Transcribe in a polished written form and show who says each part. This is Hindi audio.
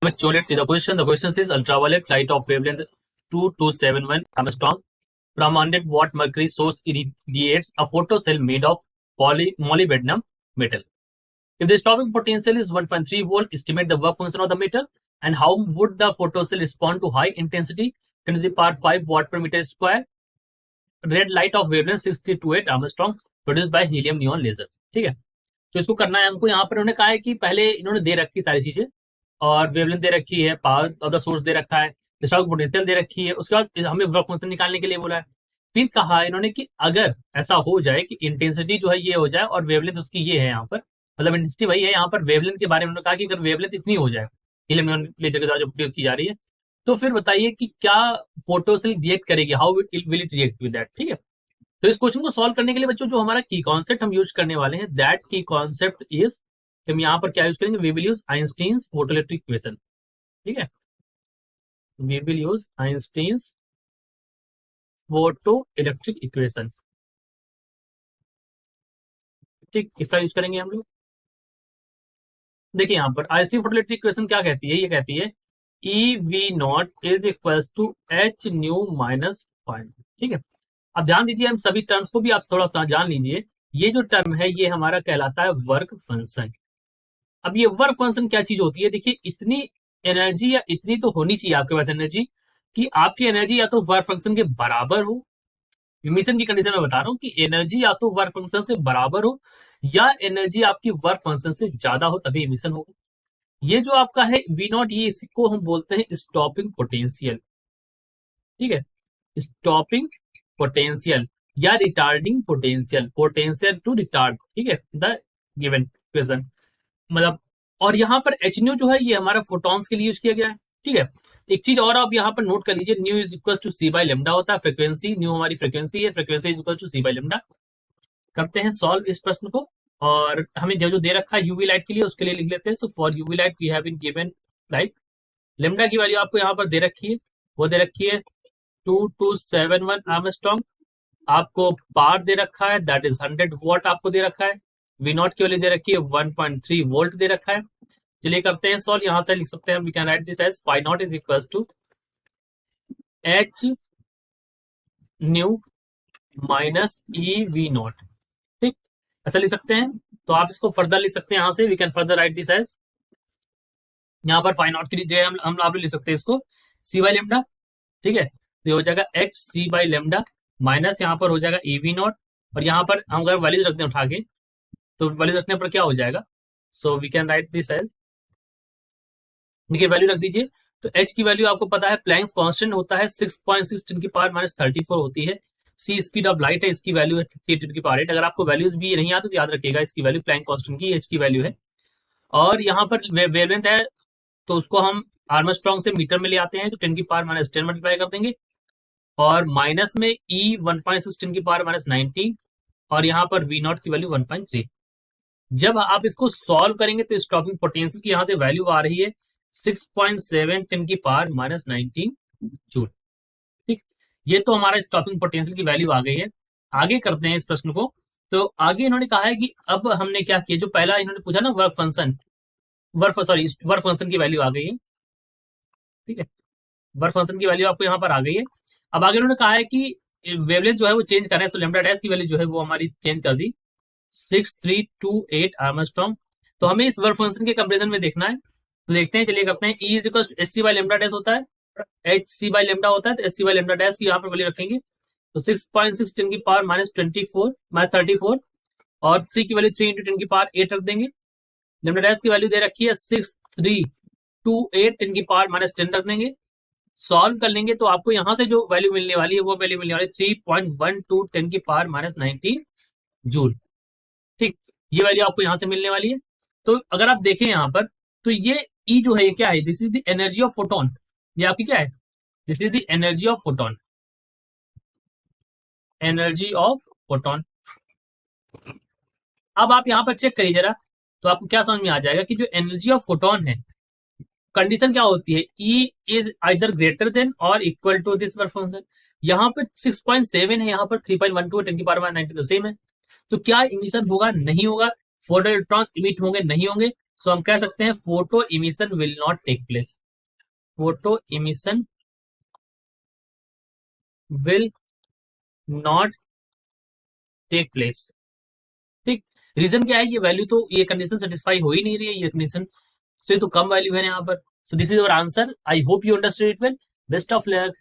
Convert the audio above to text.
Speaker 1: So let's see the question. The question says ultraviolet light of wavelength 2271 Armstrong from 100 watt mercury source irradiates a photocell made of molybdenum metal. If the stopping potential is 1.3 volt, estimate the work function of the metal and how would the photocell respond to high intensity 10 to the power 5 watt per meter square red light of wavelength 6328 Armstrong produced by helium neon laser. ठीक है, तो इसको करना है हमको। यहाँ पर उन्होंने कहा है कि पहले इन्होंने दे रखी सारी चीजें और वेवलेंथ दे रखी है, पावर ऑफ द सोर्स दे रखा है, डिस्ट्रॉक पोटेंशियल दे रखी है, उसके बाद हमें वर्क फंक्शन निकालने के लिए बोला है। फिर कहा इन्होंने कि अगर ऐसा हो जाए कि इंटेंसिटी जो है ये हो जाए और वेवलेंथ उसकी ये है, यहाँ पर मतलब इंटेंसिटी वही है, यहाँ पर वेवलेंथ के बारे में उन्होंने कहा कि अगर वेवलेंथ इतनी हो जाए हीलियम नियॉन लेजर के द्वारा जो प्रोड्यूस की जा रही है, तो फिर बताइए कि क्या फोटोसेल रिएक्ट करेगी, how will it react with that. ठीक है, तो इस क्वेश्चन को सॉल्व करने के लिए बच्चों जो हमारा की कॉन्सेप्ट हम यूज करने वाले हैं, दैट की कॉन्सेप्ट इज, हम यहाँ पर क्या यूज करेंगे, we will use Einstein's photoelectric equation. ठीक है, we will use Einstein's photo electric equation. ठीक, इसका यूज करेंगे हम लोग। देखिए यहाँ पर आइंस्टीन फोटो इलेक्ट्रिक इक्वेशन क्या कहती है, ये कहती है E V naught is equal to H nu minus five. ठीक है, अब ध्यान दीजिए, हम सभी टर्म्स को भी आप थोड़ा सा जान लीजिए। ये जो टर्म है ये हमारा कहलाता है वर्क फंक्शन। अब ये वर्क फंक्शन क्या चीज होती है, देखिए इतनी एनर्जी या इतनी तो होनी चाहिए आपके पास एनर्जी कि आपकी एनर्जी या तो वर्क फंक्शन के बराबर हो, इमिशन की कंडीशन में बता रहा हूं कि एनर्जी या तो वर्क फंक्शन से बराबर हो या एनर्जी आपकी वर्क फंक्शन से ज्यादा हो, तभी इमिशन होगा। ये जो आपका है वी नॉट, ये इसको हम बोलते हैं स्टॉपिंग पोटेंशियल। ठीक है, स्टॉपिंग पोटेंशियल या retarding potential, potential to retard. ठीक है, द गिवन इक्वेशन मतलब, और यहाँ पर एच न्यू जो है ये हमारा फोटॉन्स के लिए यूज किया गया है। ठीक है, एक चीज और आप यहाँ पर नोट कर लीजिए, nu is equal to C by lambda होता है, फ्रीक्वेंसी न्यू हमारी फ्रीक्वेंसी है, frequency is equal to C by lambda. करते हैं सॉल्व इस प्रश्न को, और हमें जो जो दे रखा है यूवी लाइट के लिए उसके लिए लिख लेते हैं। So for UV light we have been given light, lambda की वैल्यू आपको यहाँ पर दे रखी है, वो दे रखी है 2271 आर्मस्ट्रॉन्ग। आपको पावर दे रखा है दैट इज 100 वॉट आपको दे रखा है, वी नॉट की वैल्यू दे रखी है 1.3 वोल्ट दे रखा है। चलिए करते हैं सॉल्व, यहां से लिख सकते हैं, we can write this as phi naught is equal to H nu minus E V naught. ठीक, ऐसा लिख सकते हैं। तो आप इसको फर्दर लिख सकते हैं, यहां से we can further write this as, यहाँ पर फाई नॉट की जगह हम आप लिख सकते हैं इसको सी बाई लेमडा। ठीक है, तो ये हो जाएगा H C by lambda minus यहाँ पर हो जाएगा ई वी नॉट, और यहाँ पर हम अगर वैल्यूज रखते हैं उठा के, तो वैल्यू रखने पर क्या हो जाएगा, so we can write this as, देखिए वैल्यू रख दीजिए। तो एच की वैल्यू आपको पता है प्लैंक्स कांस्टेंट होता है 6.6 10 की पावर माइनस 34 होती है। सी स्पीड ऑफ लाइट है, इसकी वैल्यू है 3 10 की पावर 8। अगर आपको वैल्यूज भी नहीं आती तो याद रखिएगा इसकी वैल्यू प्लैंक कांस्टेंट की एच की वैल्यू है। और यहाँ पर वेवलेंथ है तो उसको हम आर्मस्ट्रॉन्ग से मीटर में ले आते हैं, तो 10 की पावर माइनस 10 मल्टीप्लाई कर देंगे, और माइनस में ई 1.6 10 की पावर माइनस 19, और यहाँ पर वी नॉट की वैल्यू 1.3। जब आप इसको सॉल्व करेंगे तो स्टॉपिंग पोटेंशियल की यहाँ से वैल्यू आ रही है 6.7 10 की पावर माइनस 19 जूल। ठीक, ये तो हमारा स्टॉपिंग पोटेंशियल की वैल्यू आ गई है। आगे करते हैं इस प्रश्न को। तो आगे इन्होंने कहा है कि अब हमने क्या किया, जो पहला इन्होंने पूछा ना वर्क फंक्शन, वर्क फंक्शन की वैल्यू आ गई है। ठीक है, वर्क फंक्शन की वैल्यू आपको यहाँ पर आ गई है। अब आगे उन्होंने कहा है कि वेवलेंथ जो है वो चेंज कर रहे हैं, सो लेमडा डैश की वैल्यू जो है वो हमारी चेंज कर दी 6328 आर्मस्ट्रॉन्ग। तो हमें इस वर्क फंक्शन के कंपेरिजन में देखना है, तो देखते हैं, चलिए करते हैं। E is equal to H C by lambda dash होता है, एच सी बाई लेमडा होता है, तो H C by lambda dash यहाँ पर वैल्यू रखेंगे, तो 6.6 10 की पावर माइनस 24 माइनस 34, और सी की वैल्यू 3 इंटू 10 की पावर 8 रख देंगे। लेमडा डैश की वैल्यू दे रखी है 6328 10 की पावर माइनस 10 रख देंगे। सॉल्व कर लेंगे तो आपको यहाँ से जो वैल्यू मिलने वाली है वो वैल्यू मिलने वाली है 3.12 10 की पावर माइनस 19 जूल। ठीक, ये वैल्यू आपको यहाँ से मिलने वाली है। तो अगर आप देखें यहाँ पर, तो ये ई जो है ये क्या है, this is the energy of photon. ये आपकी क्या है, this is the energy of photon, energy of photon. अब आप यहाँ पर चेक करिए जरा, तो आपको क्या समझ में आ जाएगा कि जो एनर्जी ऑफ फोटोन है, कंडीशन क्या होती है, E is either greater than और equal to this work function. यहाँ पर 6.7 है, यहाँ पर 3.12 10 की पावर 19, तो सेम है। तो क्या इमिशन होगा, नहीं होगा, फोटो इलेक्ट्रॉन्स इमिट होंगे, नहीं होंगे। सो हम कह सकते हैं photo emission will not take place, photo emission will not take place. ठीक, रीजन क्या है, ये वैल्यू तो ये कंडीशन सेटिस्फाई हो ही नहीं रही है, ये कंडीशन से तो कम वैल्यू है यहाँ पर। So this is our answer. I hope you understood it well. Best of luck.